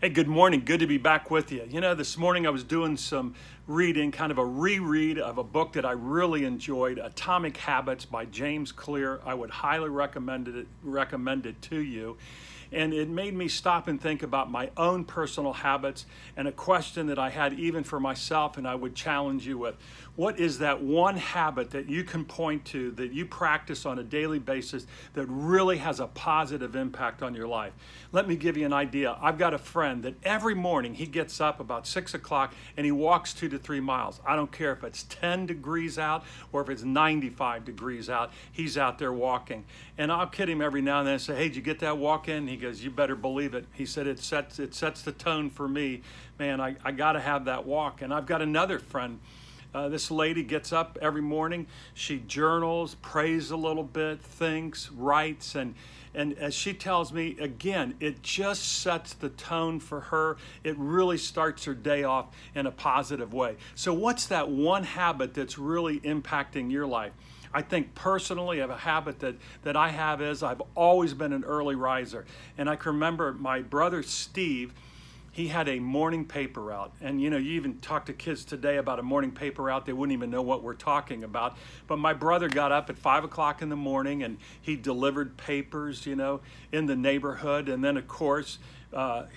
Hey, good morning. Good to be back with you. This morning I was doing some reading, kind of a reread of a book that I really enjoyed, Atomic Habits by James Clear. I would highly recommend it to you. And it made me stop and think about my own personal habits and a question that I had even for myself, and I would challenge you with. What is that one habit that you can point to that you practice on a daily basis that really has a positive impact on your life? Let me give you an idea. I've got a friend that every morning he gets up about 6 o'clock and he walks 2 to 3 miles. I don't care if it's 10 degrees out or if it's 95 degrees out, he's out there walking. And I'll kid him every now and then and say, hey, did you get that walk in? He goes, you better believe it. He said, it sets the tone for me. Man, I got to have that walk. And I've got another friend. This lady gets up every morning. She journals, prays a little bit, thinks, writes, and as she tells me, again, it just sets the tone for her. It really starts her day off in a positive way. So what's that one habit that's really impacting your life? I think personally, I have a habit that I have is I've always been an early riser. And I can remember my brother Steve, he had a morning paper out. And you even talk to kids today about a morning paper out, they wouldn't even know what we're talking about. But my brother got up at 5 o'clock in the morning and he delivered papers, in the neighborhood. And then of course,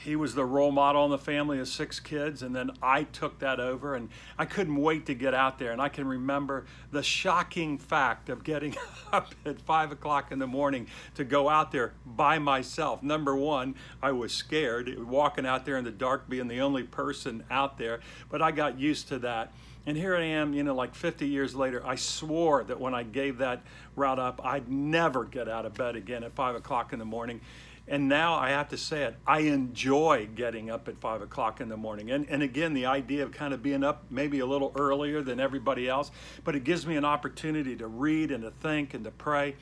he was the role model in the family of 6 kids, and then I took that over, and I couldn't wait to get out there. And I can remember the shocking fact of getting up at 5 o'clock in the morning to go out there by myself. Number one, I was scared, walking out there in the dark, being the only person out there, but I got used to that. And here I am, like 50 years later, I swore that when I gave that route up, I'd never get out of bed again at 5 o'clock in the morning. And now I have to say it, I enjoy getting up at 5 o'clock in the morning. And again, the idea of kind of being up maybe a little earlier than everybody else, but it gives me an opportunity to read and to think and to pray,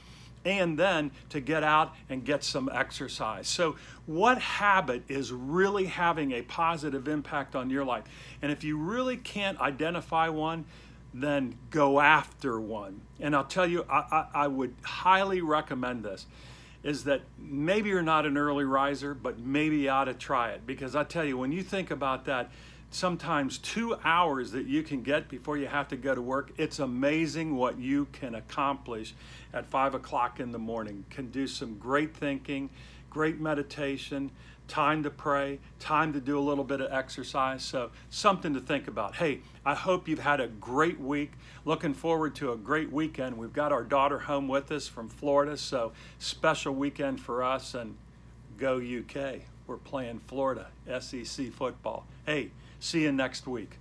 and then to get out and get some exercise. So what habit is really having a positive impact on your life? And if you really can't identify one, then go after one. And I'll tell you, I would highly recommend this, is that maybe you're not an early riser, but maybe you ought to try it. Because I tell you, when you think about that, sometimes 2 hours that you can get before you have to go to work, it's amazing what you can accomplish at 5 o'clock in the morning. Can do some great thinking, great meditation, time to pray, time to do a little bit of exercise. So something to think about. Hey, I hope you've had a great week. Looking forward to a great weekend. We've got our daughter home with us from Florida, so special weekend for us. And go UK. We're playing Florida SEC football. Hey, see you next week.